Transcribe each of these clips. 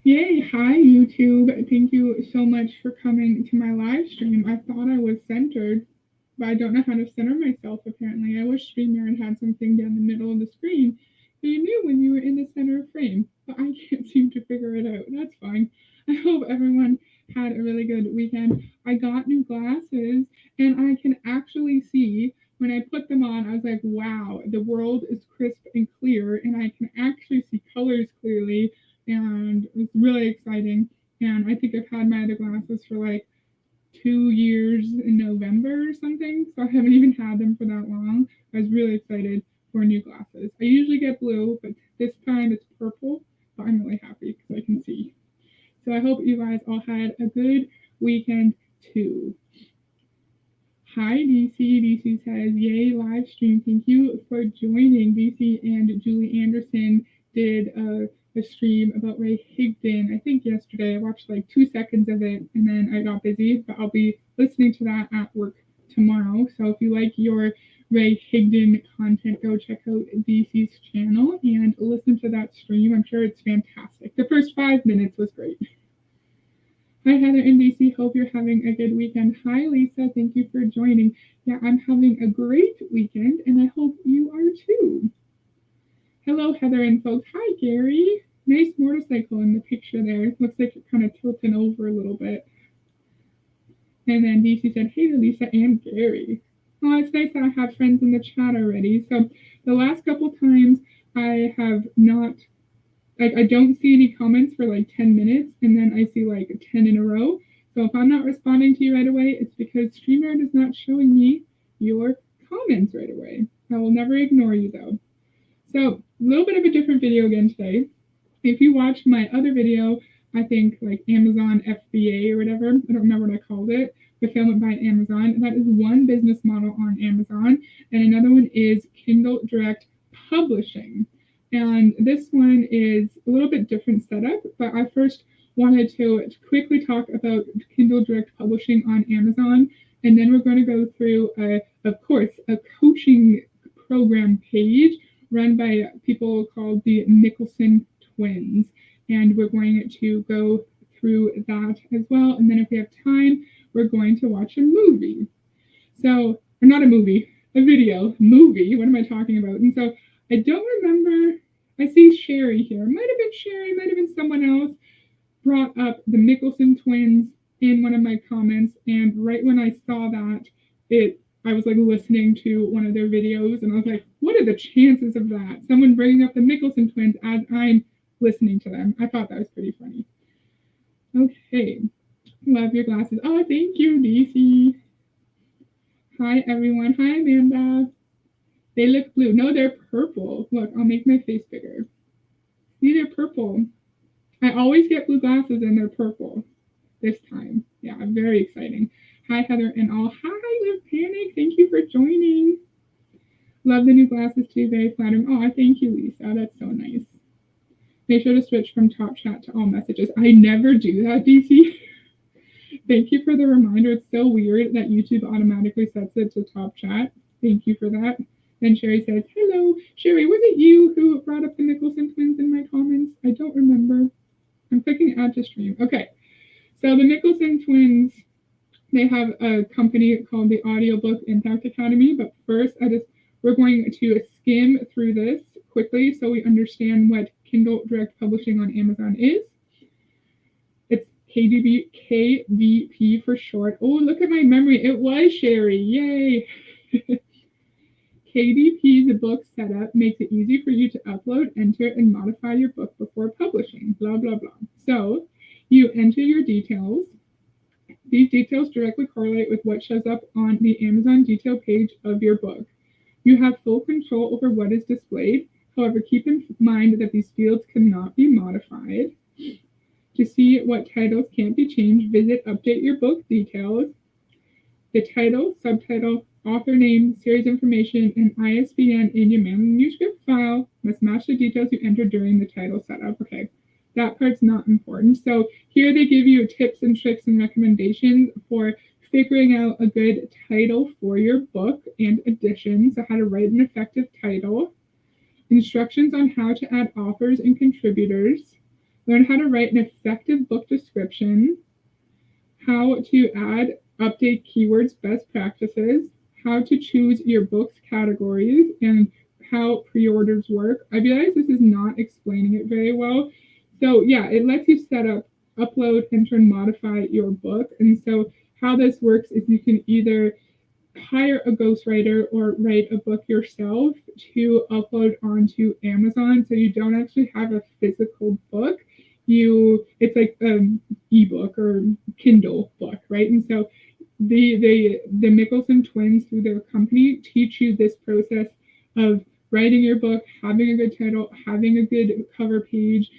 Yay, hi YouTube. Thank you so much for coming to my live stream. I thought I was centered, but I don't know how to center myself apparently. I wish StreamYard had something down the middle of the screen so you knew when you were in the center of frame, but I can't seem to figure it out. That's fine. I hope everyone had a really good weekend. I got new glasses and I can actually see when I put them on, I was like, wow, the world is crisp and clear, and I can actually see colors clearly, and it's really exciting. And I think I've had my other glasses for like 2 years in November or something, so I haven't even had them for that long. I was really excited for new glasses. I usually get blue, but this time it's purple, so I'm really happy because I can see. So I hope you guys all had a good weekend too. Hi, DC. DC says, yay, live stream. Thank you for joining. DC and Julie Anderson did a stream about Ray Higdon, I think yesterday. I watched like 2 seconds of it and then I got busy, but I'll be listening to that at work tomorrow. So if you like your Ray Higdon content, go check out DC's channel and listen to that stream. I'm sure it's fantastic. The first 5 minutes was great. Hi, Heather and DC. Hope you're having a good weekend. Hi, Lisa. Thank you for joining. Yeah, I'm having a great weekend, and I hope you are too. Hello, Heather and folks. Hi, Gary. Nice motorcycle in the picture there. Looks like you're kind of tilting over a little bit. And then DC said, hey to Lisa and Gary. Oh, it's nice that I have friends in the chat already. So the last couple times I have not like I don't see any comments for like 10 minutes and then I see like 10 in a row. So if I'm not responding to you right away, it's because StreamYard is not showing me your comments right away. I will never ignore you though. So a little bit of a different video again today. If you watched my other video, I think like Amazon FBA or whatever, I don't remember what I called it, fulfillment by Amazon. That is one business model on Amazon. And another one is Kindle Direct Publishing. And this one is a little bit different setup, but I first wanted to quickly talk about Kindle Direct Publishing on Amazon. And then we're going to go through, of course, a coaching program page run by people called the Nicholson twins. And we're going to go through that as well. And then if we have time, we're going to watch a movie. So, or not a movie, a video, movie. What am I talking about? And so I don't remember. I see Sherry here. Might have been Sherry, might have been someone else brought up the Nicholson twins in one of my comments. And right when I saw that, I was like listening to one of their videos and I was like, what are the chances of that? Someone bringing up the Nicholson twins as I'm listening to them. I thought that was pretty funny. Okay. Love your glasses. Oh, thank you, DC. Hi, everyone. Hi, Amanda. They look blue. No, they're purple. Look, I'll make my face bigger. See, they're purple. I always get blue glasses and they're purple this time. Yeah, very exciting. Hi, Heather and all. Hi, Live Panic. Thank you for joining. Love the new glasses too. Very flattering. Oh, thank you, Lisa. That's so nice. Make sure to switch from top chat to all messages. I never do that, DC. Thank you for the reminder. It's so weird that YouTube automatically sets it to top chat. Thank you for that. Then Sherry says, hello. Sherry, was it you who brought up the Nicholson twins in my comments? I don't remember. I'm clicking add to stream. Okay. So the Nicholson twins, they have a company called the Audiobook Impact Academy. But first, we're going to skim through this quickly so we understand what Kindle Direct Publishing on Amazon is. It's KDP for short. Oh, look at my memory. It was Sherry. Yay. KDP's book setup makes it easy for you to upload, enter, and modify your book before publishing. Blah, blah, blah. So you enter your details. These details directly correlate with what shows up on the Amazon detail page of your book. You have full control over what is displayed. However, keep in mind that these fields cannot be modified. To see what titles can't be changed, visit Update Your Book Details. The title, subtitle, author name, series information, and ISBN in your manuscript file must match the details you entered during the title setup. Okay, that part's not important. So here they give you tips and tricks and recommendations for figuring out a good title for your book and edition. So how to write an effective title, instructions on how to add authors and contributors, Learn how to write an effective book description, how to add, update keywords, best practices, how to choose your book's categories, and how pre-orders work. I realize this is not explaining it very well. So yeah, it lets you set up, upload, enter, and modify your book. And so how this works is you can either hire a ghostwriter or write a book yourself to upload onto Amazon. So you don't actually have a physical book. It's like an ebook or Kindle book, right? And so the Mickelson twins through their company teach you this process of writing your book, having a good title, having a good cover page,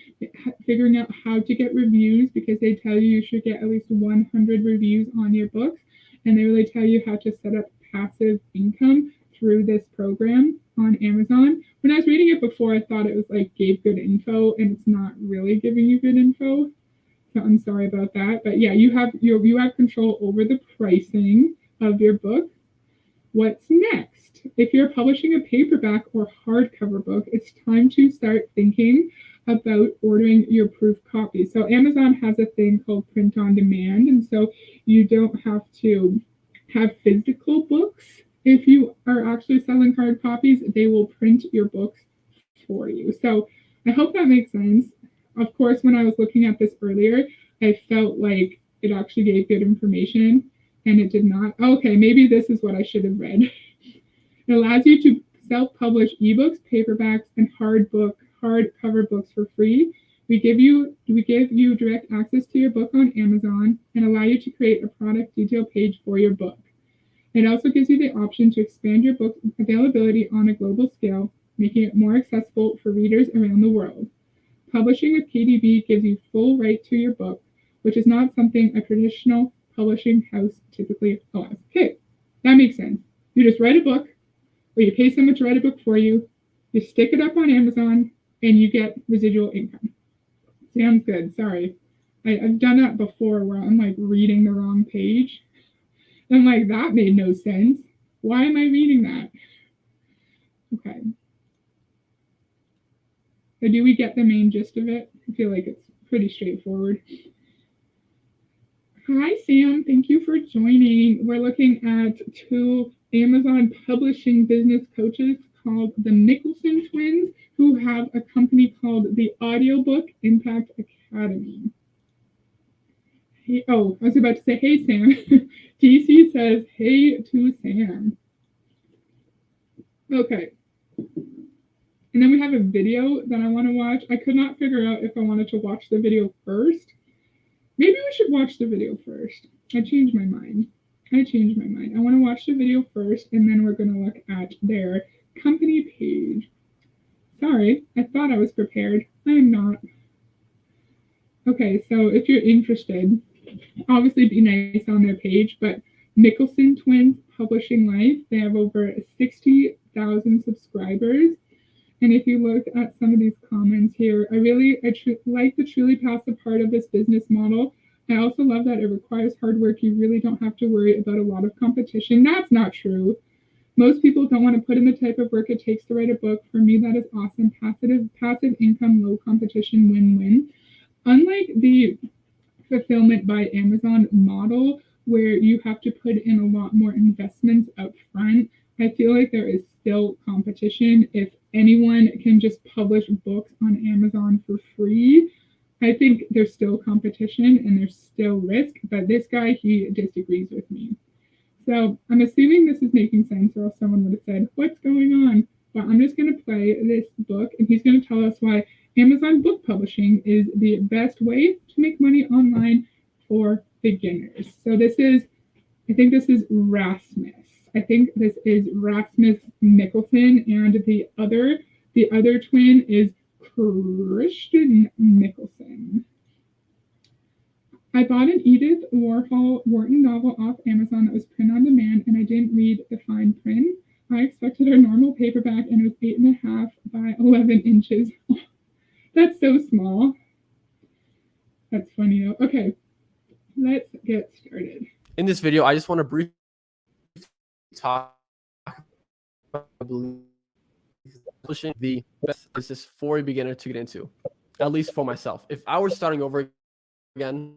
figuring out how to get reviews because they tell you should get at least 100 reviews on your books, and they really tell you how to set up passive income through this program on Amazon. When I was reading it before, I thought it was like gave good info, and it's not really giving you good info. So I'm sorry about that. But yeah, you have control over the pricing of your book. What's next? If you're publishing a paperback or hardcover book, it's time to start thinking about ordering your proof copy. So Amazon has a thing called print on demand, and so you don't have to have physical books. If you are actually selling hard copies, they will print your books for you. So I hope that makes sense. Of course, when I was looking at this earlier, I felt like it actually gave good information and it did not. Okay, maybe this is what I should have read. It allows you to self-publish ebooks, paperbacks, and hardcover books for free. We give you direct access to your book on Amazon and allow you to create a product detail page for your book. It also gives you the option to expand your book availability on a global scale, making it more accessible for readers around the world. Publishing with KDP gives you full right to your book, which is not something a traditional publishing house typically allows. Okay, that makes sense. You just write a book, or you pay someone to write a book for you, you stick it up on Amazon, and you get residual income. Sounds good. Sorry. I've done that before where I'm like reading the wrong page. I'm like, that made no sense. Why am I reading that? Okay. So do we get the main gist of it? I feel like it's pretty straightforward. Hi, Sam. Thank you for joining. We're looking at two Amazon publishing business coaches called the Mickelson twins, who have a company called the Audiobook Impact Academy. Hey, oh, I was about to say, hey, Sam. DC says, hey to Sam. Okay. And then we have a video that I want to watch. I could not figure out if I wanted to watch the video first. Maybe we should watch the video first. I changed my mind. I want to watch the video first, and then we're going to look at their company page. Sorry, I thought I was prepared. I am not. Okay, so if you're interested, obviously be nice on their page, but Mickelson Twins Publishing Life, they have over 60,000 subscribers. And if you look at some of these comments here, I like the truly passive part of this business model. I also love that it requires hard work. You really don't have to worry about a lot of competition. That's not true. Most people don't want to put in the type of work it takes to write a book. For me, that is awesome. Passive income, low competition, win-win. Unlike the fulfillment by Amazon model, where you have to put in a lot more investments up front, I feel like there is still competition. If anyone can just publish books on Amazon for free, I think there's still competition and there's still risk, but this guy, he disagrees with me. So I'm assuming this is making sense, or else someone would have said, what's going on? But I'm just going to play this book, and he's going to tell us why Amazon book publishing is the best way to make money online for beginners. So I think this is Rasmus. I think this is Rasmus Mickelson, and the other twin is Christian Mickelson. I bought an Edith Wharton novel off Amazon that was print on demand, and I didn't read the fine print. I expected a normal paperback, and it was 8.5 by 11 inches. That's so small. That's funny though. Okay, let's get started. In this video, I just want to briefly talk about publishing the best business for a beginner to get into. at least for myself. If I were starting over again,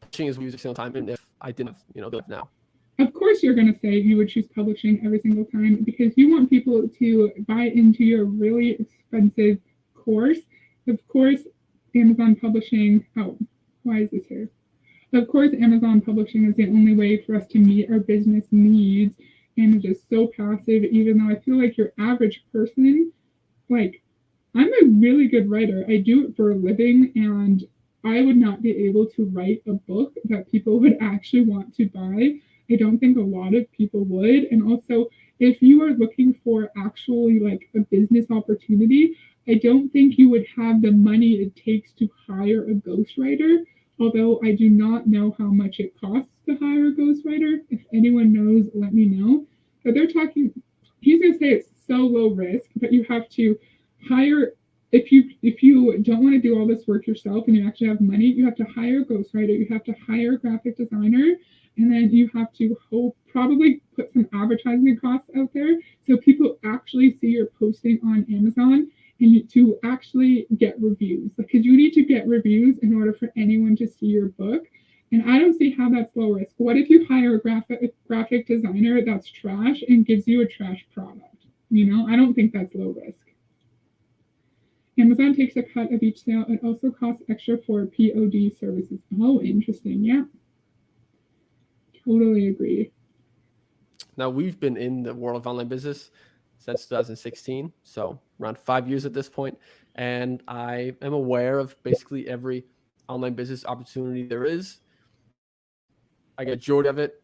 publishing is music single time, and if I didn't have, the now. Of course, you're going to say you would choose publishing every single time because you want people to buy into your really expensive course. Of course, Amazon Publishing. Oh, why is this here? Of course, Amazon Publishing is the only way for us to meet our business needs. And it is so passive, even though I feel like your average person, like, I'm a really good writer. I do it for a living, and I would not be able to write a book that people would actually want to buy. I don't think a lot of people would. And also, if you are looking for actually like a business opportunity, I don't think you would have the money it takes to hire a ghostwriter. Although I do not know how much it costs to hire a ghostwriter. If anyone knows, let me know. But they're talking, he's going to say it's so low risk, but you have to hire, if you don't want to do all this work yourself and you actually have money, you have to hire a ghostwriter, you have to hire a graphic designer, and then you have to probably put some advertising costs out there so people actually see your posting on Amazon and to actually get reviews, because you need to get reviews in order for anyone to see your book. And I don't see how that's low risk. What if you hire a graphic designer that's trash and gives you a trash product? I don't think that's low risk. Amazon takes a cut of each sale. It also costs extra for POD services. Oh, interesting. Yeah. Totally agree. Now, we've been in the world of online business since 2016, so around 5 years at this point, and I am aware of basically every online business opportunity there is. I get a majority of it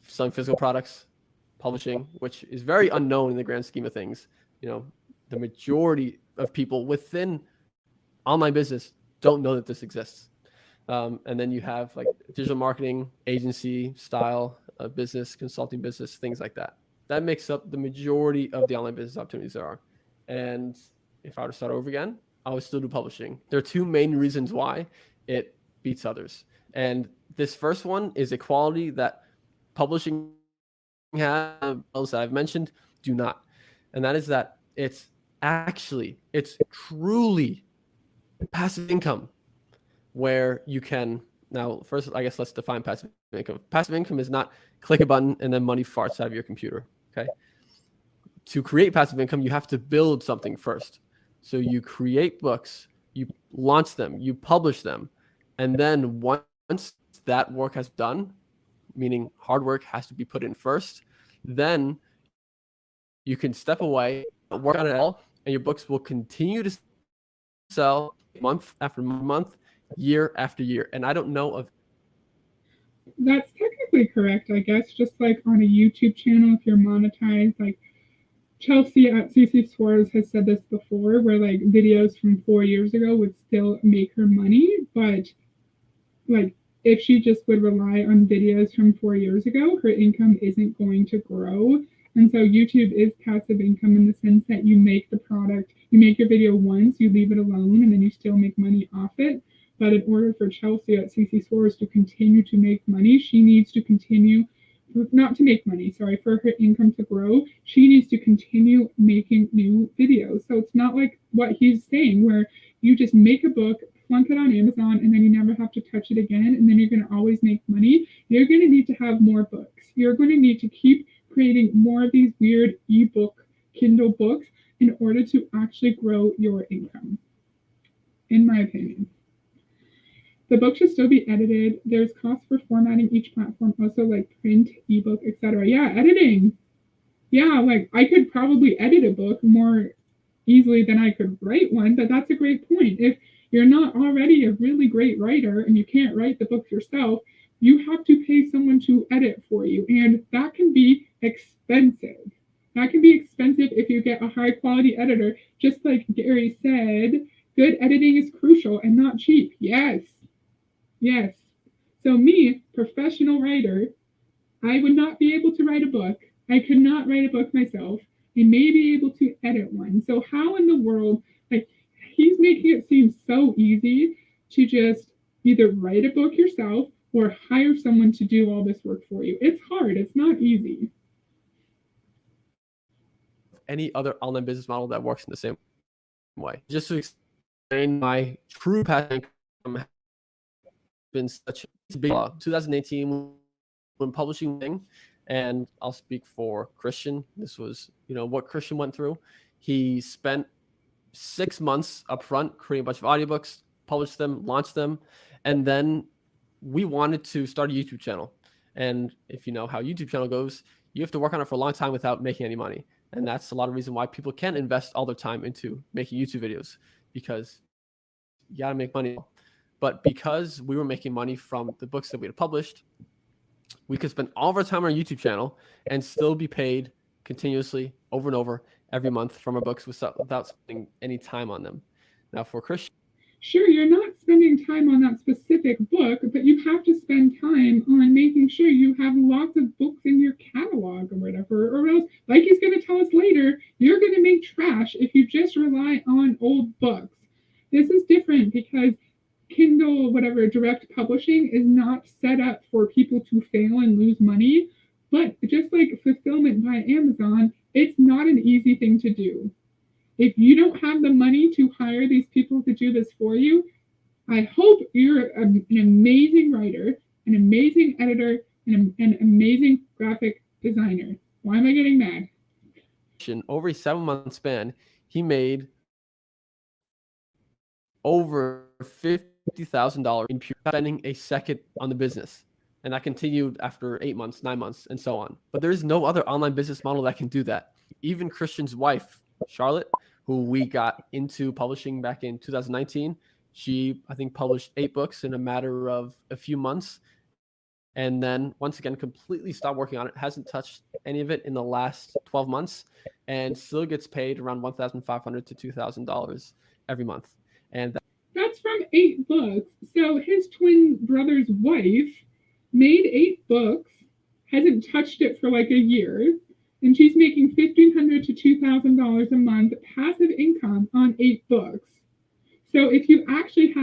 selling physical products, publishing, which is very unknown in the grand scheme of things. The majority of people within online business don't know that this exists. And then you have like digital marketing, agency style business, consulting business, things like that. That makes up the majority of the online business opportunities there are. And if I were to start over again, I would still do publishing. There are two main reasons why it beats others. And this first one is a quality that publishing has, that I've mentioned, do not. And that is that it's truly passive income, where you can, now first, I guess let's define passive income. Passive income is not click a button and then money farts out of your computer. Okay. To create passive income, you have to build something first. So you create books, you launch them, you publish them. And then once that work has done, meaning hard work has to be put in first, then you can step away, work on it all, and your books will continue to sell month after month, year after year. And I don't know of. That's technically correct, I guess. Just like on a YouTube channel, if you're monetized, like Chelsea at CC Suarez has said this before, where like videos from 4 years ago would still make her money, but like if she just would rely on videos from 4 years ago, her income isn't going to grow. And so YouTube is passive income in the sense that you make the product, you make your video once, you leave it alone, and then you still make money off it. But in order for Chelsea at CC Suarez to continue to make money, she needs to continue, not to make money, sorry, for her income to grow, she needs to continue making new videos. So it's not like what he's saying, where you just make a book, plunk it on Amazon, and then you never have to touch it again, and then you're going to always make money. You're going to need to have more books. You're going to need to keep creating more of these weird ebook, Kindle books in order to actually grow your income, in my opinion. The book should still be edited. There's costs for formatting each platform, also like print, ebook, etc. Yeah, editing. Yeah, like I could probably edit a book more easily than I could write one, but that's a great point. If you're not already a really great writer and you can't write the book yourself, you have to pay someone to edit for you, and that can be expensive. That can be expensive if you get a high quality editor. Just like Gary said, good editing is crucial and not cheap. Yes. Yes. So me, professional writer, I would not be able to write a book. I could not write a book myself. I may be able to edit one. So how in the world, like he's making it seem so easy to just either write a book yourself or hire someone to do all this work for you. It's hard. It's not easy. Any other online business model that works in the same way. Just to explain my true passion has been such a big 2018 when publishing thing, and I'll speak for Christian. This was, what Christian went through. He spent 6 months up front creating a bunch of audiobooks, published them, launched them, and then we wanted to start a YouTube channel. And if you know how YouTube channel goes, you have to work on it for a long time without making any money. And that's a lot of reason why people can't invest all their time into making YouTube videos, because you got to make money. But because we were making money from the books that we had published, we could spend all of our time on our YouTube channel and still be paid continuously over and over every month from our books without spending any time on them. Now, for Christian, sure, you're not spending time on that specific book, but you have to spend time on making sure you have lots of books in your catalog or whatever, or else, like he's going to tell us later, you're going to make trash if you just rely on old books. This is different because Kindle, whatever, direct publishing is not set up for people to fail and lose money, but just like fulfillment by Amazon, it's not an easy thing to do. If you don't have the money to hire these people to do this for you, I hope you're an amazing writer, an amazing editor, and an amazing graphic designer. Why am I getting mad? Over a 7-month span, he made over $50,000 in pure spending a second on the business. And that continued after 8 months, 9 months, and so on. But there is no other online business model that can do that. Even Christian's wife, Charlotte, who we got into publishing back in 2019, she, I think, published 8 books in a matter of a few months. And then once again, completely stopped working on it, hasn't touched any of it in the last 12 months, and still gets paid around $1,500 to $2,000 every month. And that's from 8 books. So his twin brother's wife made 8 books, hasn't touched it for like a year, and she's making $1,500 to $2,000 a month passive income on 8 books. So if you actually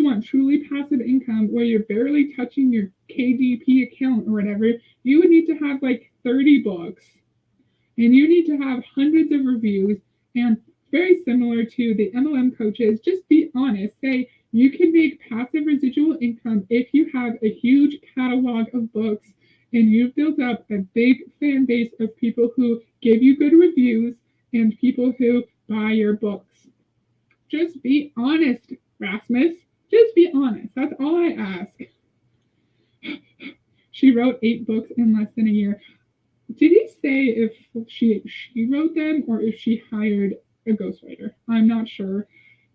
want truly passive income where you're barely touching your KDP account or whatever, you would need to have like 30 books, and you need to have hundreds of reviews. And very similar to the MLM coaches, just be honest. Say you can make passive residual income if you have a huge catalog of books and you've built up a big fan base of people who give you good reviews and people who buy your books. Just be honest, Rasmus. Just be honest. That's all I ask. She wrote 8 books in less than a year. Did he say if she wrote them or if she hired a ghostwriter? I'm not sure.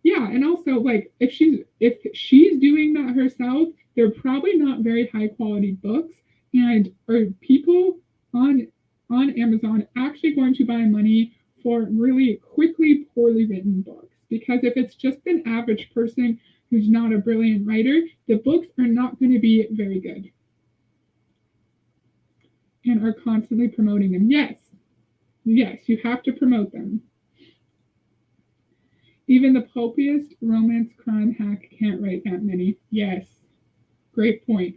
Yeah, and also like if she's doing that herself, they're probably not very high quality books, and are people on Amazon actually going to buy money for really quickly poorly written books? Because if it's just an average person who's not a brilliant writer, the books are not going to be very good and are constantly promoting them. Yes, you have to promote them. Even the pulpiest romance crime hack can't write that many. Yes, great point.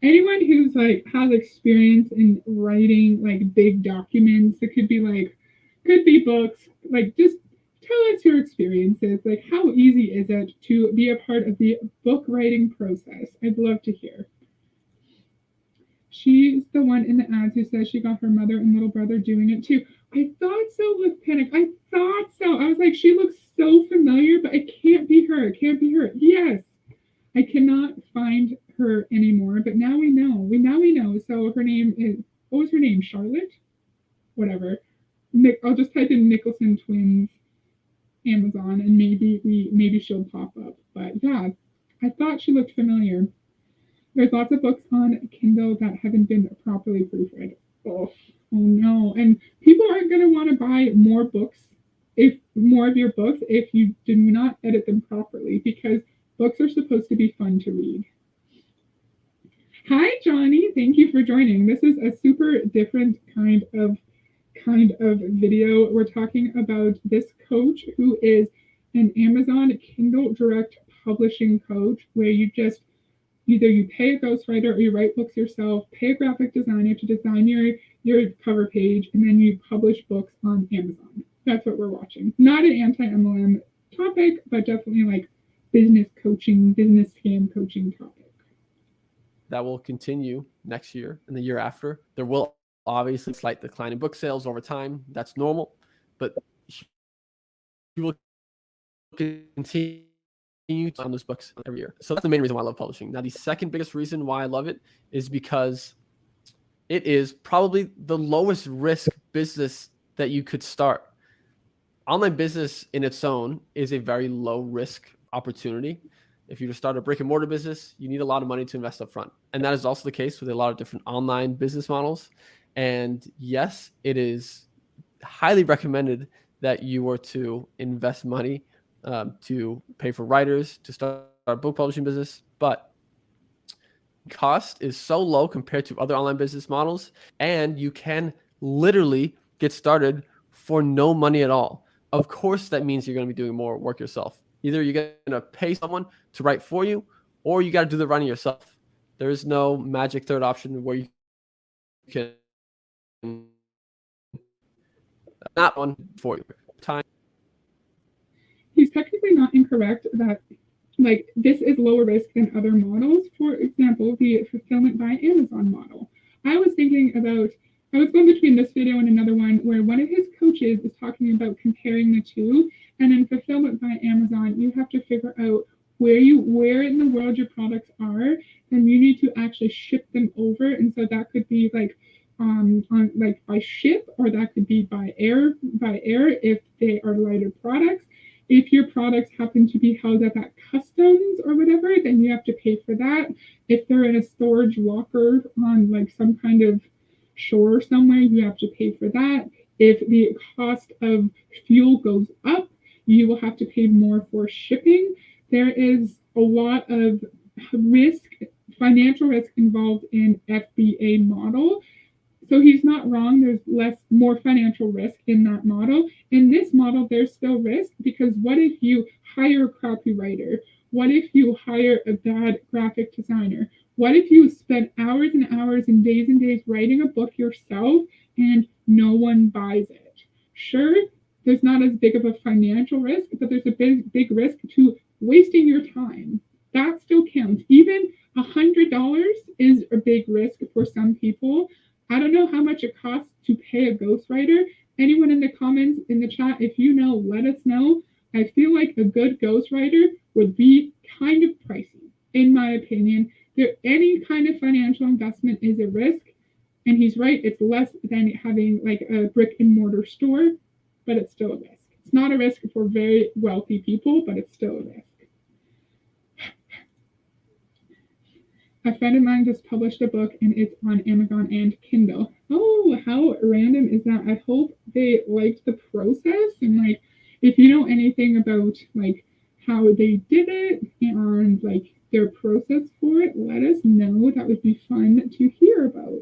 Anyone who's like has experience in writing like big documents, it could be books, like just tell us your experiences. Like, how easy is it to be a part of the book writing process? I'd love to hear. She's the one in the ads who says she got her mother and little brother doing it too. I thought so with Panic. I thought so. I was like, she looks so familiar, but it can't be her. It can't be her. Yes. I cannot find her anymore, but now we know. We know. So her name is, what was her name? Charlotte? Whatever. I'll just type in Nicholson Twins Amazon and maybe she'll pop up. But yeah, I thought she looked familiar. There's lots of books on Kindle that haven't been properly proofread. Oh no. And people aren't going to want to buy more of your books if you do not edit them properly, because books are supposed to be fun to read. Hi, Johnny. Thank you for joining. This is a super different kind of video. We're talking about this coach who is an Amazon Kindle Direct publishing coach, where you just either you pay a ghostwriter or you write books yourself, pay a graphic designer to design your cover page, and then you publish books on Amazon. That's what we're watching. Not an anti-MLM topic, but definitely like business coaching, business scam coaching topic. That will continue next year and the year after. There will obviously slight decline in book sales over time. That's normal, but you will continue on those books every year. So that's the main reason why I love publishing. Now, the second biggest reason why I love it is because it is probably the lowest risk business that you could start. Online business in its own is a very low risk opportunity. If you start a brick and mortar business, you need a lot of money to invest up front. And that is also the case with a lot of different online business models. And yes, it is highly recommended that you were to invest money to pay for writers to start a book publishing business. But cost is so low compared to other online business models, and you can literally get started for no money at all. Of course, that means you're going to be doing more work yourself. Either you're going to pay someone to write for you, or you got to do the writing yourself. There is no magic third option where you can not one for you. Time. He's technically not incorrect that like this is lower risk than other models. For example, the fulfillment by Amazon model. I was going between this video and another one where one of his coaches is talking about comparing the two. And in fulfillment by Amazon, you have to figure out where in the world your products are, and you need to actually ship them over. And so that could be like on like by ship, or that could be by air if they are lighter products. If your products happen to be held up at customs or whatever, then you have to pay for that. If they're in a storage locker on like some kind of shore somewhere, you have to pay for that. If the cost of fuel goes up, you will have to pay more for shipping. There is a lot of risk, financial risk involved in FBA model. So he's not wrong. There's more financial risk in that model. In this model, there's still risk, because what if you hire a crappy writer? What if you hire a bad graphic designer? What if you spend hours and hours and days writing a book yourself and no one buys it? Sure, there's not as big of a financial risk, but there's a big risk to wasting your time. That still counts. Even $100 is a big risk for some people. I don't know how much it costs to pay a ghostwriter. Anyone in the comments, in the chat, if you know, let us know. I feel like a good ghostwriter would be kind of pricey, in my opinion. Any kind of financial investment is a risk, and he's right. It's less than having like a brick and mortar store, but it's still a risk. It's not a risk for very wealthy people, but it's still a risk. A friend of mine just published a book, and it's on Amazon and Kindle. Oh, how random is that? I hope they liked the process, and like, if you know anything about like how they did it and like their process for it, let us know. That would be fun to hear about.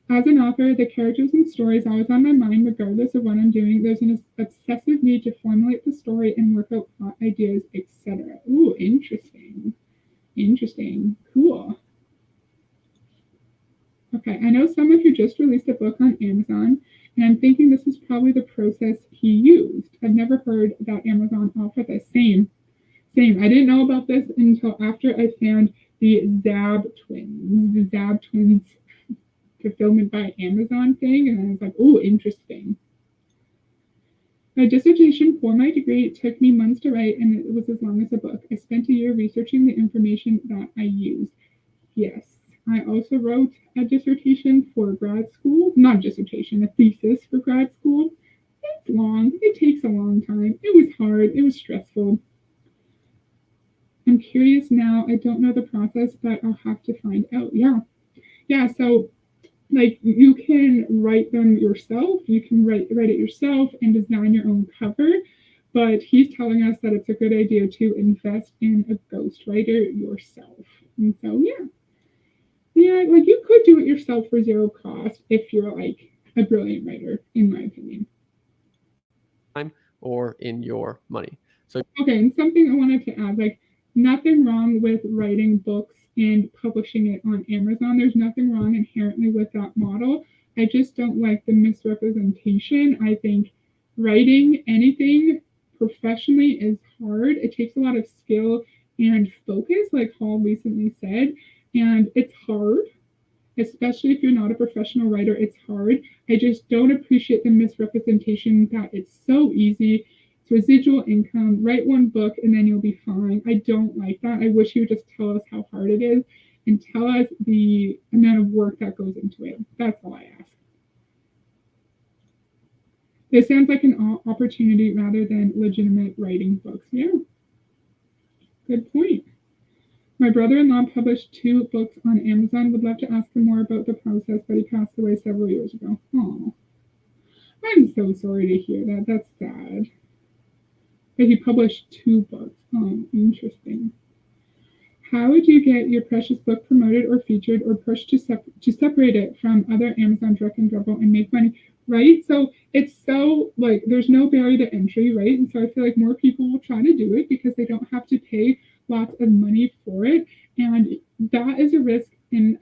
As an author, the characters and stories always on my mind, regardless of what I'm doing. There's an obsessive need to formulate the story and work out plot ideas, etc. Ooh, interesting. Interesting. Cool. Okay, I know someone who just released a book on Amazon, and I'm thinking this is probably the process he used. I've never heard that Amazon offered this. Same. I didn't know about this until after I found the Zab Twins fulfillment by Amazon thing, and I was like, oh, interesting. My dissertation for my degree took me months to write, and it was as long as a book. I spent a year researching the information that I used. Yes, I also wrote a dissertation for grad school. Not a dissertation, a thesis for grad school. It's long. It takes a long time. It was hard. It was stressful. I'm curious now. I don't know the process, but I'll have to find out. Yeah, so like you can write them yourself, you can write it yourself and design your own cover, but he's telling us that it's a good idea to invest in a ghostwriter yourself. And so yeah, like you could do it yourself for zero cost if you're like a brilliant writer, in my opinion. Time or in your money. So okay, and something I wanted to add, like nothing wrong with writing books and publishing it on Amazon. There's nothing wrong inherently with that model. I just don't like the misrepresentation. I think writing anything professionally is hard. It takes a lot of skill and focus, like Hall recently said, and it's hard, especially if you're not a professional writer. It's hard. I just don't appreciate the misrepresentation that it's so easy. It's residual income, write one book and then you'll be fine. I don't like that. I wish you would just tell us how hard it is and tell us the amount of work that goes into it. That's all I ask. This sounds like an opportunity rather than legitimate writing books. Yeah, good point. My brother-in-law published 2 books on Amazon. Would love to ask him more about the process, but he passed away several years ago. Oh, I'm so sorry to hear that. That's sad. But he published 2 books. Oh, interesting. How would you get your precious book promoted or featured or pushed to separate it from other Amazon direct and dribble and make money? Right? So it's so like there's no barrier to entry, right? And so I feel like more people will try to do it because they don't have to pay lots of money for it. And that is a risk in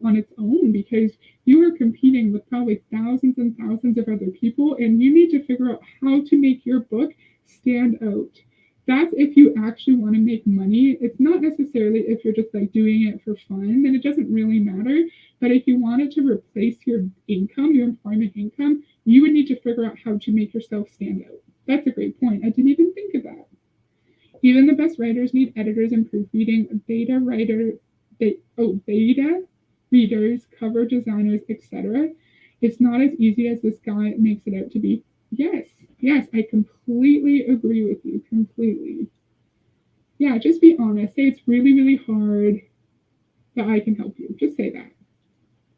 on its own because you are competing with probably thousands and thousands of other people, and you need to figure out how to make your book stand out. That's if you actually want to make money. It's not necessarily if you're just like doing it for fun, then it doesn't really matter. But if you wanted to replace your income, your employment income, you would need to figure out how to make yourself stand out. That's a great point. I didn't even think of that. Even the best writers need editors and proofreading, beta readers, cover designers, etc. It's not as easy as this guy makes it out to be. Yes, I completely agree with you. Completely. Yeah, just be honest. Say it's really, really hard, but I can help you. Just say that.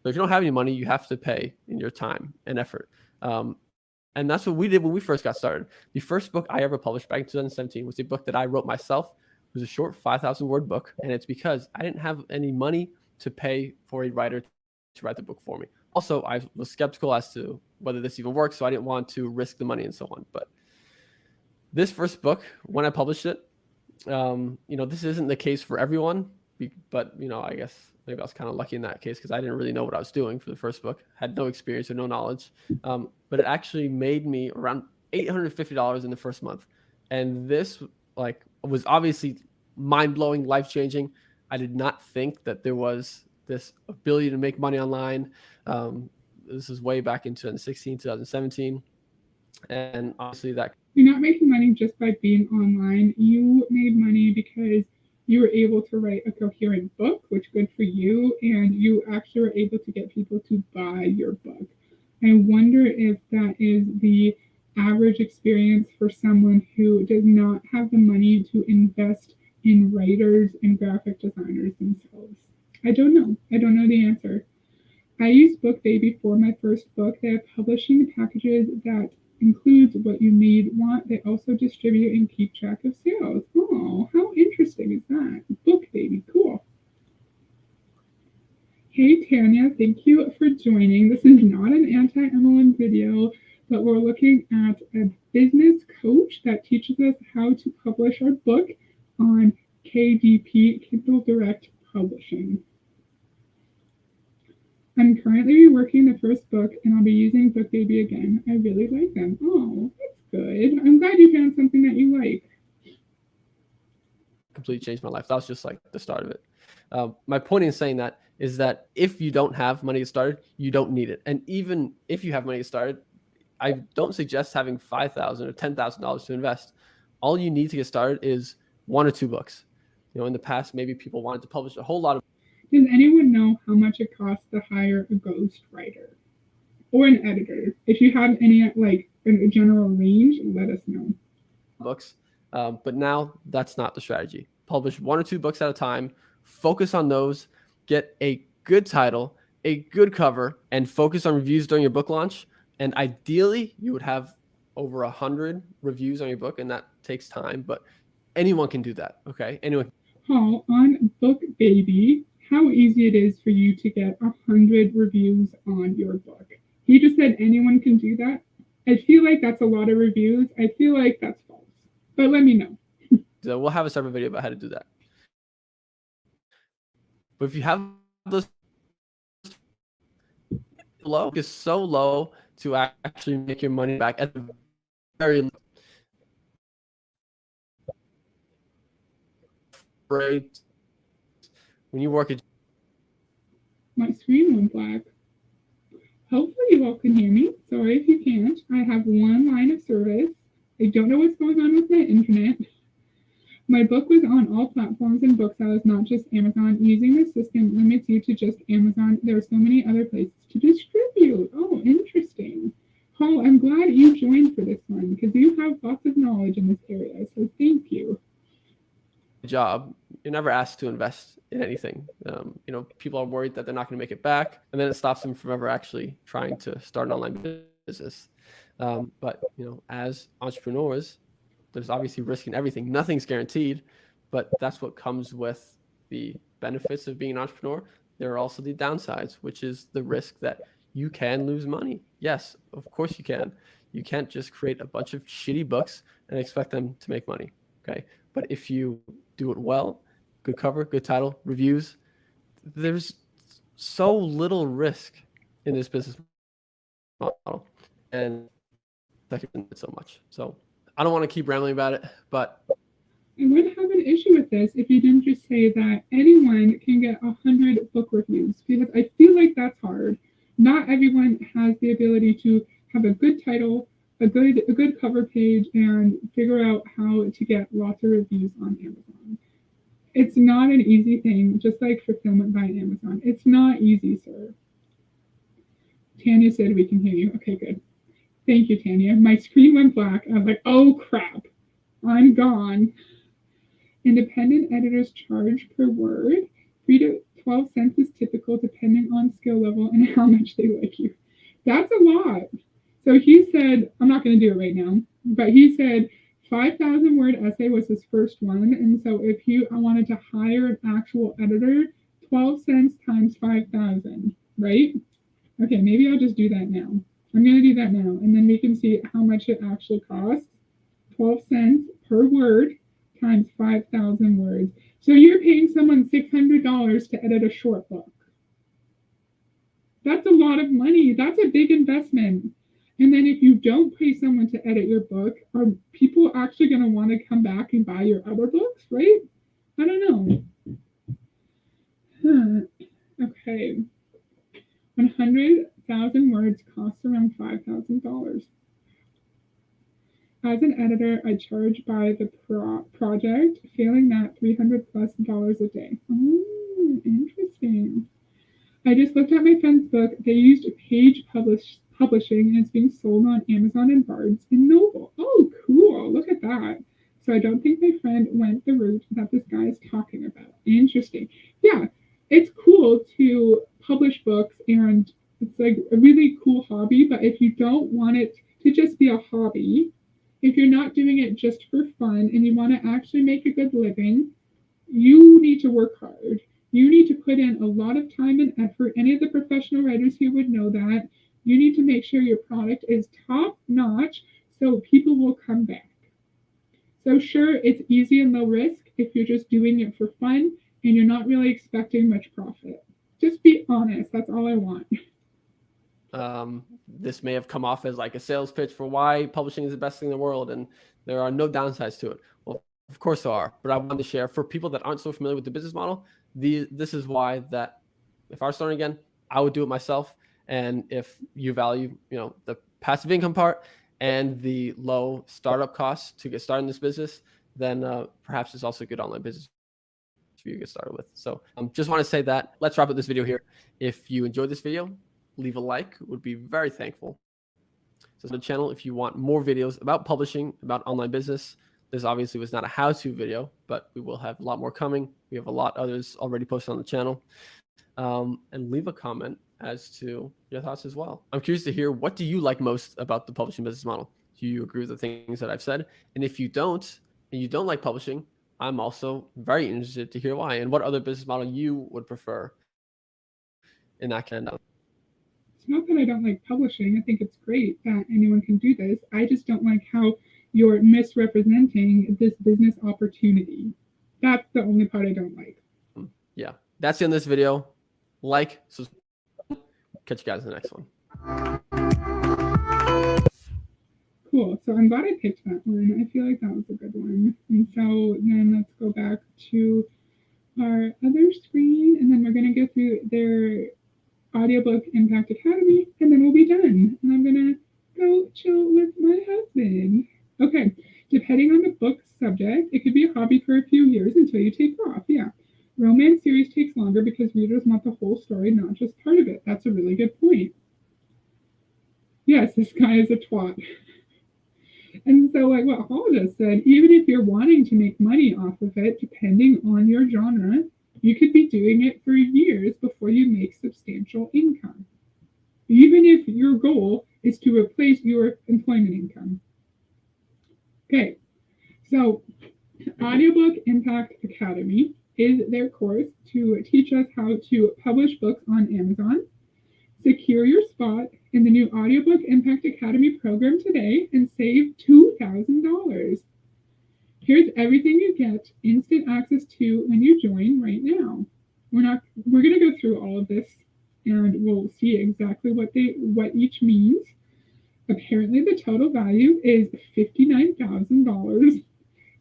So if you don't have any money, you have to pay in your time and effort. And that's what we did when we first got started. The first book I ever published back in 2017 was a book that I wrote myself. It was a short 5,000 word book. And it's because I didn't have any money to pay for a writer to write the book for me. Also, I was skeptical as to whether this even works, so I didn't want to risk the money and so on. But this first book, when I published it, this isn't the case for everyone, but I guess maybe I was kind of lucky in that case because I didn't really know what I was doing for the first book, had no experience or no knowledge. But it actually made me around $850 in the first month. And this was obviously mind-blowing, life-changing. I did not think that there was this ability to make money online. This is way back in 2016, 2017. And obviously that you're not making money just by being online. You made money because you were able to write a coherent book, which good for you, and you actually were able to get people to buy your book. I wonder if that is the average experience for someone who does not have the money to invest in writers and graphic designers themselves. I don't know. I don't know the answer. I used BookBaby for my first book. They have publishing packages that includes what you want. They also distribute and keep track of sales. Oh, how interesting is that? BookBaby, cool. Hey Tanya, thank you for joining. This is not an anti-MLM video, but we're looking at a business coach that teaches us how to publish our book on KDP, Kindle Direct Publishing. I'm currently reworking the first book, and I'll be using BookBaby again. I really like them. Oh, that's good. I'm glad you found something that you like. Completely changed my life. That was just like the start of it. My point in saying that is that if you don't have money to start, you don't need it. And even if you have money to start, I don't suggest having $5,000 or $10,000 to invest. All you need to get started is 1 or 2 books. In the past, maybe people wanted to publish a whole lot of. Does anyone know how much it costs to hire a ghostwriter or an editor? If you have any in a general range, let us know. Books, but now that's not the strategy. Publish 1 or 2 books at a time. Focus on those. Get a good title, a good cover, and focus on reviews during your book launch. And ideally, you would have over 100 reviews on your book, and that takes time. But anyone can do that. Okay, anyone. Paul, on BookBaby, how easy it is for you to get 100 reviews on your book. He just said anyone can do that. I feel like that's a lot of reviews. I feel like that's false, but let me know. So we'll have a separate video about how to do that. But if you have those low is so low to actually make your money back at the very rate when you work at. My screen went black. Hopefully you all can hear me. Sorry if you can't. I have one line of service. I don't know what's going on with my internet. My book was on all platforms and booksellers, not just Amazon. Using this system limits you to just Amazon. There are so many other places to distribute. Oh, interesting. Paul, I'm glad you joined for this one because you have lots of knowledge in this area. So thank you. Job, you're never asked to invest in anything. People are worried that they're not going to make it back, and then it stops them from ever actually trying to start an online business. But as entrepreneurs, there's obviously risk in everything. Nothing's guaranteed, but that's what comes with the benefits of being an entrepreneur. There are also the downsides, which is the risk that you can lose money. Yes, of course you can. You can't just create a bunch of shitty books and expect them to make money. Okay. But if you do it well, good cover, good title, reviews, there's so little risk in this business model, and that can it so much. So I don't want to keep rambling about it, but I would have an issue with this if you didn't just say that anyone can get 100 book reviews, because I feel like that's hard. Not everyone has the ability to have a good title, a good cover page, and figure out how to get lots of reviews on Amazon. It's not an easy thing, just like fulfillment by Amazon. It's not easy, sir. Tanya said we can hear you. Okay, good. Thank you, Tanya. My screen went black. I was like, oh crap, I'm gone. Independent editors charge per word. 3 to 12 cents is typical depending on skill level and how much they like you. That's a lot. So he said, I'm not going to do it right now, but he said 5,000 word essay was his first one. And so if I wanted to hire an actual editor, 12 cents times 5,000, right? Okay, maybe I'll just do that now. I'm going to do that now, and then we can see how much it actually costs. 12 cents per word times 5,000 words. So you're paying someone $600 to edit a short book. That's a lot of money. That's a big investment. And then if you don't pay someone to edit your book, are people actually going to want to come back and buy your other books, right? I don't know. Okay. 100,000 words costs around $5,000. As an editor, I charge by the project, failing that $300+ a day. Oh, interesting. I just looked at my friend's book. They used Page Publishing, and it's being sold on Amazon and Barnes and Noble. Oh, cool. Look at that. So I don't think my friend went the route that this guy is talking about. Interesting. Yeah, it's cool to publish books, and it's like a really cool hobby. But if you don't want it to just be a hobby, if you're not doing it just for fun and you want to actually make a good living, you need to work hard. You need to put in a lot of time and effort. Any of the professional writers here would know that. You need to make sure your product is top notch so people will come back. So sure, it's easy and low risk if you're just doing it for fun and you're not really expecting much profit. Just be honest. That's all I want. This may have come off as like a sales pitch for why publishing is the best thing in the world, and there are no downsides to it. Well, of course there are, but I wanted to share for people that aren't so familiar with the business model. This is why that if I were starting again, I would do it myself. And if you value, the passive income part and the low startup costs to get started in this business, then perhaps it's also a good online business for you to get started with. So just want to say that. Let's wrap up this video here. If you enjoyed this video, leave a like. Would be very thankful. So the channel, if you want more videos about publishing, about online business. This obviously was not a how-to video, but we will have a lot more coming. We have a lot others already posted on the channel. And leave a comment as to your thoughts as well. I'm curious to hear, what do you like most about the publishing business model? Do you agree with the things that I've said? And if you don't, and you don't like publishing, I'm also very interested to hear why, and what other business model you would prefer in that kind of. It's not that I don't like publishing. I think it's great that anyone can do this. I just don't like how you're misrepresenting this business opportunity. That's the only part I don't like. Yeah, that's the end of this video. Like, subscribe, catch you guys in the next one. Cool. So I'm glad I picked that one. I feel like that was a good one. And so then let's go back to our other screen, and then we're going to go through their Audiobook Impact Academy, and then we'll be done. And I'm going to go chill with my husband. Okay. Depending on the book's subject, it could be a hobby for a few years until you take off. Yeah. Romance series takes longer because readers want the whole story, not just part of it. That's a really good point. Yes, this guy is a twat. And so, like what Hall just said, even if you're wanting to make money off of it, depending on your genre, you could be doing it for years before you make substantial income, even if your goal is to replace your employment income. Okay, so Audiobook Impact Academy is their course to teach us how to publish books on Amazon. Secure your spot in the new Audiobook Impact Academy program today and save $2,000. Here's everything you get instant access to when you join right now. We're going to go through all of this and we'll see exactly what each means. Apparently the total value is $59,000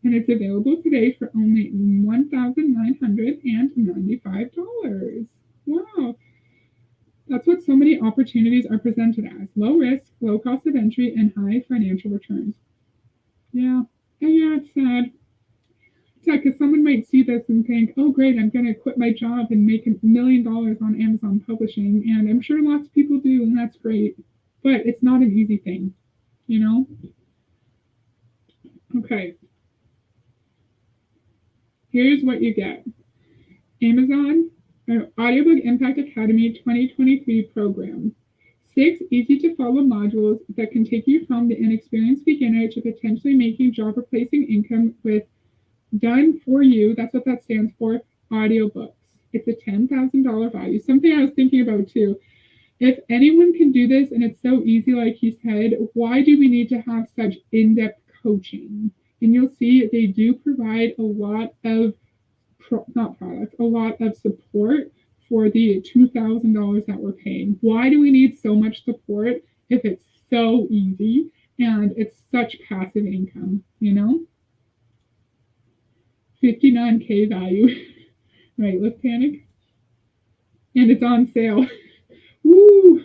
and it's available today for only $1,995. Wow. That's what so many opportunities are presented as. Low risk, low cost of entry, and high financial returns. Yeah, it's sad. It's sad because someone might see this and think, oh great, I'm going to quit my job and make $1 million on Amazon publishing. And I'm sure lots of people do, and that's great. But it's not an easy thing, you know? Okay. Here's what you get. Amazon Audiobook Impact Academy 2023 program. 6 easy-to-follow modules that can take you from the inexperienced beginner to potentially making job-replacing income with done for you, that's what that stands for, audiobooks. It's a $10,000 value. Something I was thinking about too. If anyone can do this and it's so easy, like he said, why do we need to have such in-depth coaching? And you'll see they do provide a lot of a lot of support for the $2,000 that we're paying. Why do we need so much support if it's so easy and it's such passive income, you know? $59K value, right? Let's panic. And it's on sale. Woo!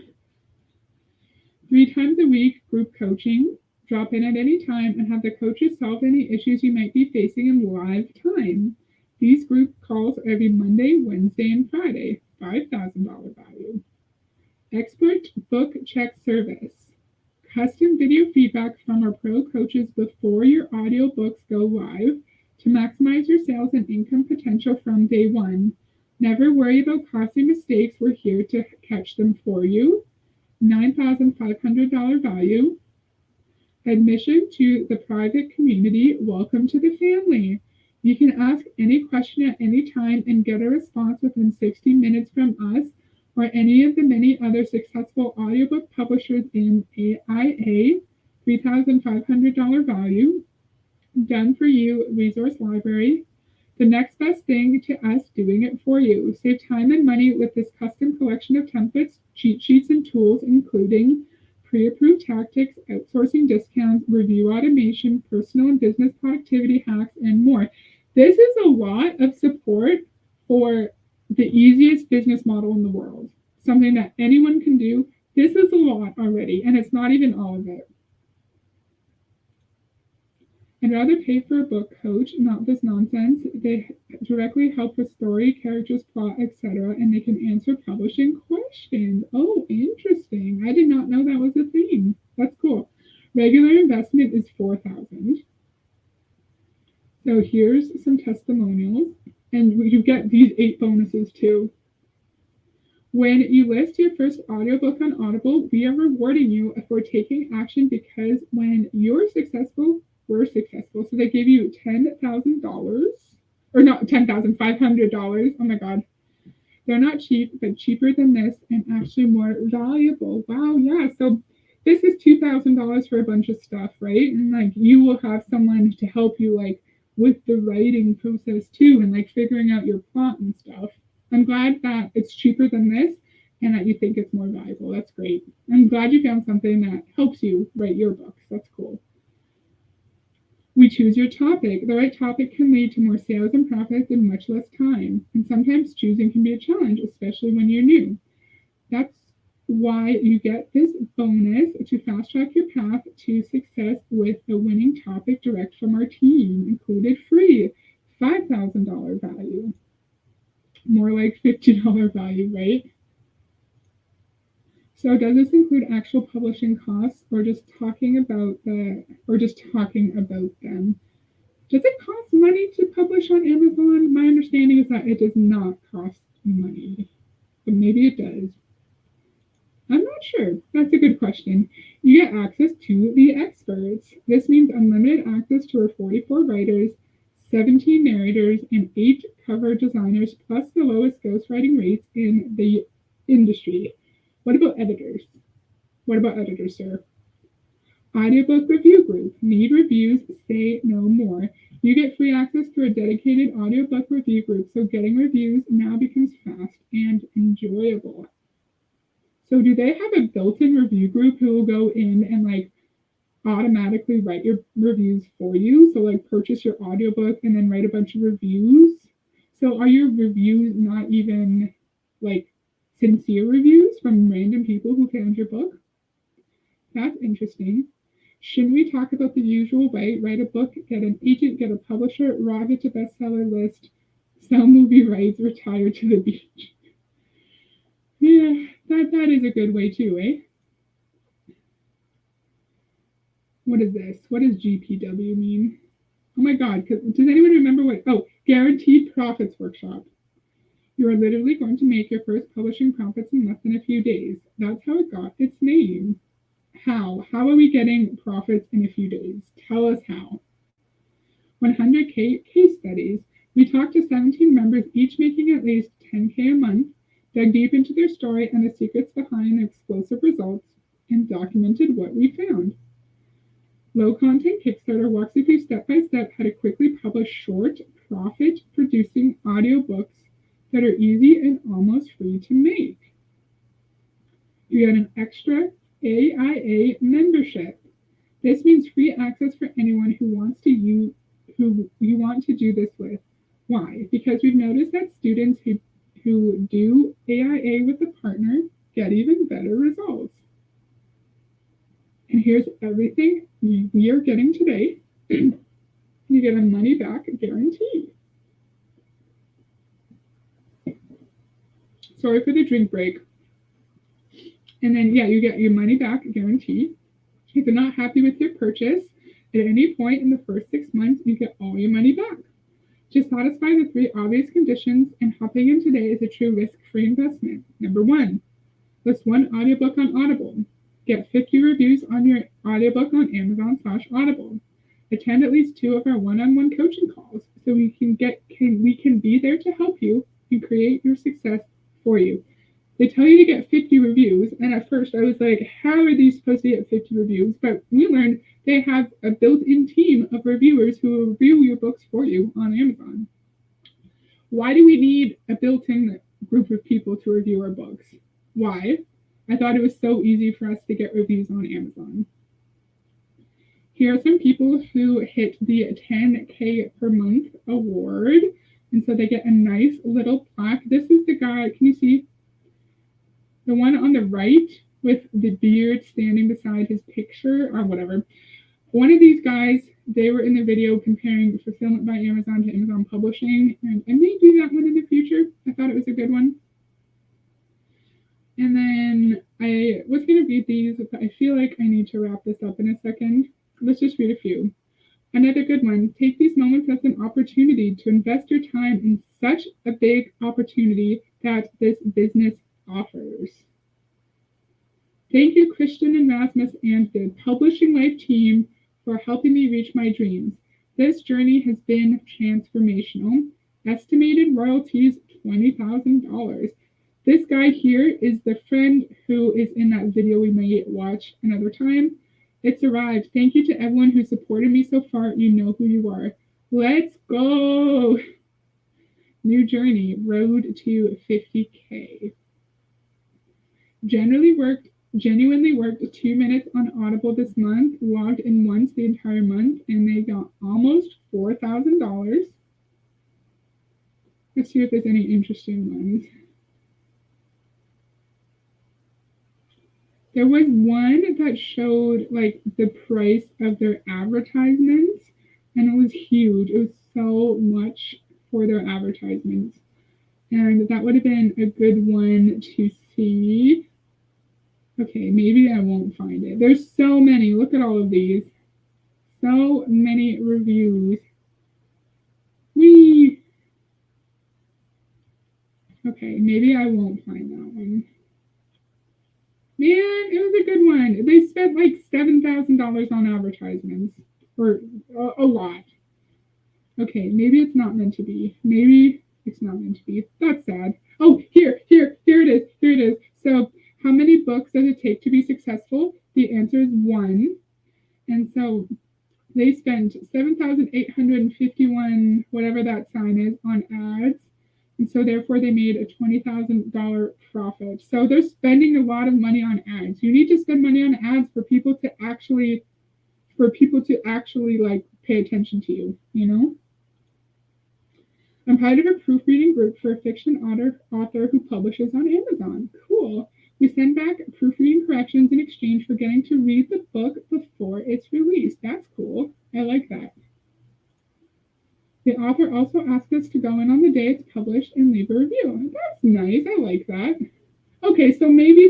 3 times a week, group coaching. Drop in at any time and have the coaches solve any issues you might be facing in live time. These group calls are every Monday, Wednesday, and Friday. $5,000 value. Expert book check service. Custom video feedback from our pro coaches before your audiobooks go live to maximize your sales and income potential from day one. Never worry about costly mistakes. We're here to catch them for you. $9,500 value. Admission to the private community. Welcome to the family. You can ask any question at any time and get a response within 60 minutes from us or any of the many other successful audiobook publishers in AIA. $3,500 value. Done for you resource library. The next best thing to us doing it for you. Save time and money with this custom collection of templates, cheat sheets, and tools, including pre-approved tactics, outsourcing discounts, review automation, personal and business productivity hacks, and more. This is a lot of support for the easiest business model in the world. Something that anyone can do. This is a lot already, and it's not even all of it. I'd rather pay for a book coach, not this nonsense. They directly help with story, characters, plot, etc., and they can answer publishing questions. Oh, interesting. I did not know that was a thing. That's cool. Regular investment is $4,000. So here's some testimonials, and you get these 8 bonuses too. When you list your first audiobook on Audible, we are rewarding you for taking action because when you're successful, we're successful. So they give you $10,000, or not $10,500. Oh my God. They're not cheap, but cheaper than this and actually more valuable. Wow, yeah. So this is $2,000 for a bunch of stuff, right? And like you will have someone to help you like with the writing process too and like figuring out your plot and stuff. I'm glad that it's cheaper than this and that you think it's more valuable. That's great. I'm glad you found something that helps you write your books. That's cool. We choose your topic. The right topic can lead to more sales and profits in much less time. And sometimes choosing can be a challenge, especially when you're new. That's why you get this bonus to fast track your path to success with a winning topic direct from our team, included free, $5,000 value. More like $50 value, right? So does this include actual publishing costs or just talking about them? Does it cost money to publish on Amazon? My understanding is that it does not cost money, but maybe it does. I'm not sure. That's a good question. You get access to the experts. This means unlimited access to our 44 writers, 17 narrators, and 8 cover designers, plus the lowest ghostwriting rates in the industry. What about editors? What about editors, sir? Audiobook review group. Need reviews? Say no more. You get free access to a dedicated audiobook review group, so getting reviews now becomes fast and enjoyable. So do they have a built-in review group who will go in and like automatically write your reviews for you? So like purchase your audiobook and then write a bunch of reviews. So are your reviews not even like sincere reviews from random people who found your book? That's interesting. Shouldn't we talk about the usual way? Write a book, get an agent, get a publisher, rob it to bestseller list, sell movie rights, retire to the beach. Yeah, that is a good way too, eh? What is this? What does GPW mean? Oh my God, does anyone remember what? Oh, Guaranteed Profits Workshop. You are literally going to make your first publishing profits in less than a few days. That's how it got its name. How? How are we getting profits in a few days? Tell us how. 100K case studies. We talked to 17 members, each making at least 10K a month, dug deep into their story and the secrets behind the explosive results, and documented what we found. Low Content Kickstarter walks you through step by step how to quickly publish short, profit producing audiobooks that are easy and almost free to make. You get an extra AIA membership. This means free access for anyone who you want to do this with. Why? Because we've noticed that students who do AIA with a partner get even better results. And here's everything we are getting today. You get a money back guarantee. Sorry for the drink break. And then, yeah, you get your money back guarantee. If you're not happy with your purchase, at any point in the first 6 months, you get all your money back. To satisfy the 3 obvious conditions, and hopping in today is a true risk-free investment. Number 1, list 1 audiobook on Audible. Get 50 reviews on your audiobook on Amazon/Audible. Attend at least 2 of our one-on-one coaching calls so we can be there to help you and create your success for you. They tell you to get 50 reviews, and at first I was like, how are these supposed to get 50 reviews? But we learned they have a built-in team of reviewers who will review your books for you on Amazon. Why do we need a built-in group of people to review our books? Why? I thought it was so easy for us to get reviews on Amazon. Here are some people who hit the 10K per month award, and so they get a nice little plaque. This is the guy, can you see? The one on the right with the beard standing beside his picture or whatever. One of these guys, they were in the video comparing Fulfillment by Amazon to Amazon Publishing, and I may do that one in the future. I thought it was a good one. And then I was going to read these, but I feel like I need to wrap this up in a second. Let's just read a few. Another good one. Take these moments as an opportunity to invest your time in such a big opportunity that this business offers. Thank you, Christian and Rasmus and the Publishing Life team for helping me reach my dreams. This journey has been transformational. Estimated royalties, $20,000. This guy here is the friend who is in that video we may watch another time. It's arrived. Thank you to everyone who supported me so far. You know who you are. Let's go. New journey, road to 50K. Genuinely worked 2 minutes on Audible this month, logged in once the entire month, and they got almost $4,000. Let's see if there's any interesting ones. There was one that showed like the price of their advertisements, and it was huge. It was so much for their advertisements. And that would have been a good one to see. Okay, maybe I won't find it. There's so many. Look at all of these. So many reviews. Whee! Okay, maybe I won't find that one. Man, it was a good one. They spent like $7,000 on advertisements. Or a lot. Okay, maybe it's not meant to be. Maybe it's not meant to be. That's sad. Oh, here it is. Here it is. So, how many books does it take to be successful? The answer is 1. And so they spent 7,851, whatever that sign is, on ads. And so therefore they made a $20,000 profit. So they're spending a lot of money on ads. You need to spend money on ads for people to actually like pay attention to you, you know? I'm part of a proofreading group for a fiction author who publishes on Amazon. Cool. We send back proofreading corrections in exchange for getting to read the book before it's released. That's cool. I like that. The author also asks us to go in on the day it's published and leave a review. That's nice. I like that. Okay, so maybe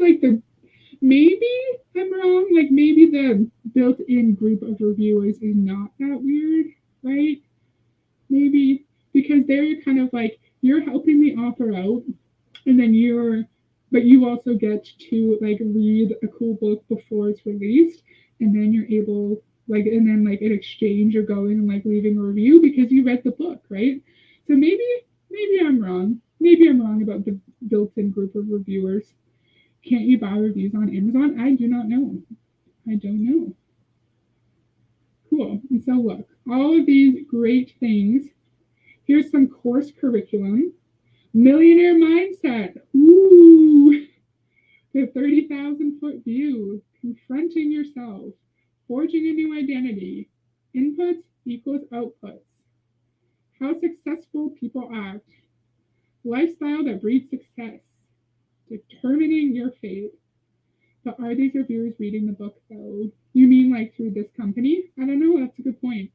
I'm wrong. Like maybe the built-in group of reviewers is not that weird, right? Maybe because they're kind of like you're helping the author out, and then but you also get to like read a cool book before it's released, and then you're able and then in exchange you're going and like leaving a review because you read the book, right? So maybe I'm wrong. Maybe I'm wrong about the built-in group of reviewers. Can't you buy reviews on Amazon? I do not know. I don't know. Cool. And so look, all of these great things. Here's some course curriculum. Millionaire mindset. Ooh. The 30,000-foot view. Confronting yourself. Forging a new identity. Inputs equals outputs. How successful people act. Lifestyle that breeds success. Determining your fate. But are these reviewers reading the book though? You mean like through this company? I don't know. That's a good point.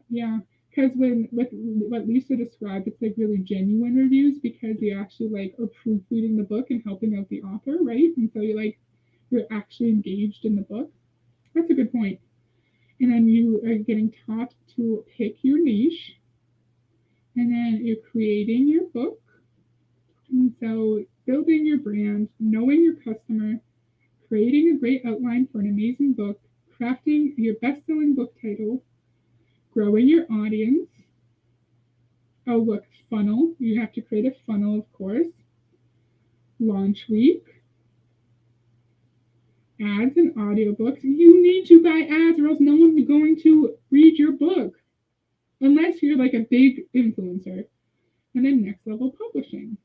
Yeah, because with what Lisa described, it's like really genuine reviews because you actually like are proofreading the book and helping out the author, right? And so you're actually engaged in the book. That's a good point. And then you are getting taught to pick your niche, and then you're creating your book. And so building your brand, knowing your customer, creating a great outline for an amazing book, crafting your best-selling book title, growing your audience. Oh, look, funnel. You have to create a funnel, of course. Launch week. Ads and audiobooks. You need to buy ads or else no one's going to read your book. Unless you're like a big influencer. And then next level publishing.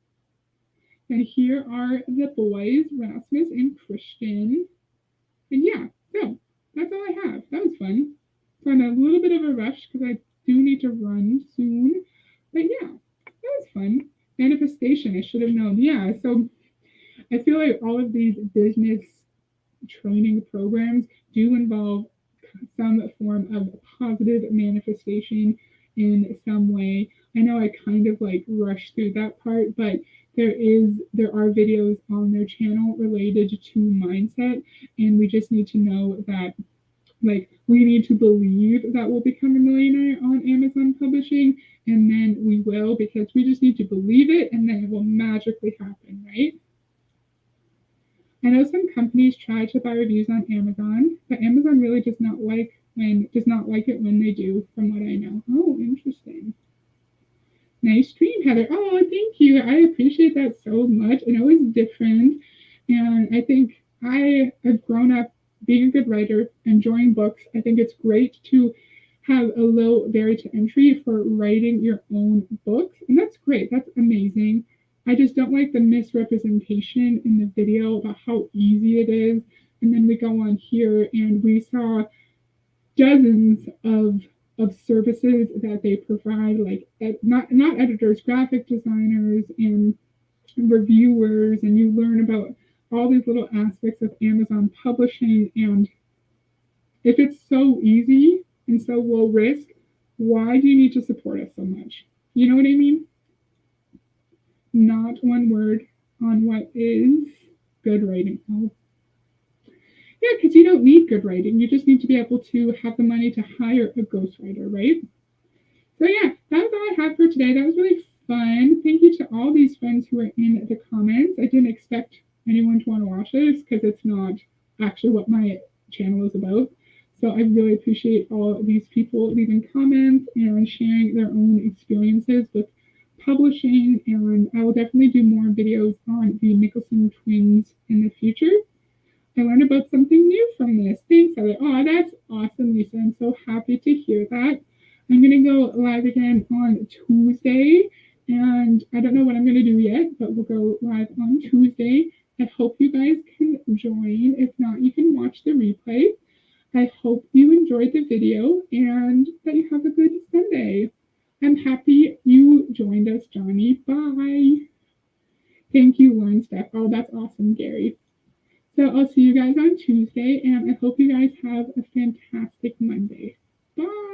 And here are the boys, Rasmus and Christian. And yeah, so that's all I have. That was fun. So I'm a little bit of a rush because I do need to run soon. But yeah, that was fun. Manifestation, I should have known. Yeah, so I feel like all of these business training programs do involve some form of positive manifestation in some way. I know I kind of like rushed through that part, but there are videos on their channel related to mindset, and we just need to know that like we need to believe that we'll become a millionaire on Amazon publishing, and then we will, because we just need to believe it and then it will magically happen, right? I know some companies try to buy reviews on Amazon, but Amazon really does not like it when they do, from what I know. Oh, interesting. Nice stream, Heather. Oh, thank you. I appreciate that so much. And it was different. And I think I have grown up being a good writer, enjoying books. I think it's great to have a low barrier to entry for writing your own books. And that's great. That's amazing. I just don't like the misrepresentation in the video about how easy it is. And then we go on here and we saw dozens of services that they provide, like not editors, graphic designers, and reviewers, and you learn about all these little aspects of Amazon publishing. And if it's so easy and so low risk, why do you need to support us so much? You know what I mean? Not one word on what is good writing. Oh, yeah, because you don't need good writing. You just need to be able to have the money to hire a ghostwriter, right? So yeah, that was all I had for today. That was really fun. Thank you to all these friends who are in the comments. I didn't expect anyone to want to watch this because it's not actually what my channel is about. So I really appreciate all of these people leaving comments and sharing their own experiences with publishing. And I will definitely do more videos on the Mickelson twins in the future. I learned about something new from this. Thanks, Heather. Oh, that's awesome, Lisa. I'm so happy to hear that. I'm going to go live again on Tuesday. And I don't know what I'm going to do yet, but we'll go live on Tuesday. I hope you guys can join. If not, you can watch the replay. I hope you enjoyed the video and that you have a good Sunday. I'm happy you joined us, Johnny. Bye. Thank you, Lauren Steph. Oh, that's awesome, Gary. So I'll see you guys on Tuesday, and I hope you guys have a fantastic Monday. Bye.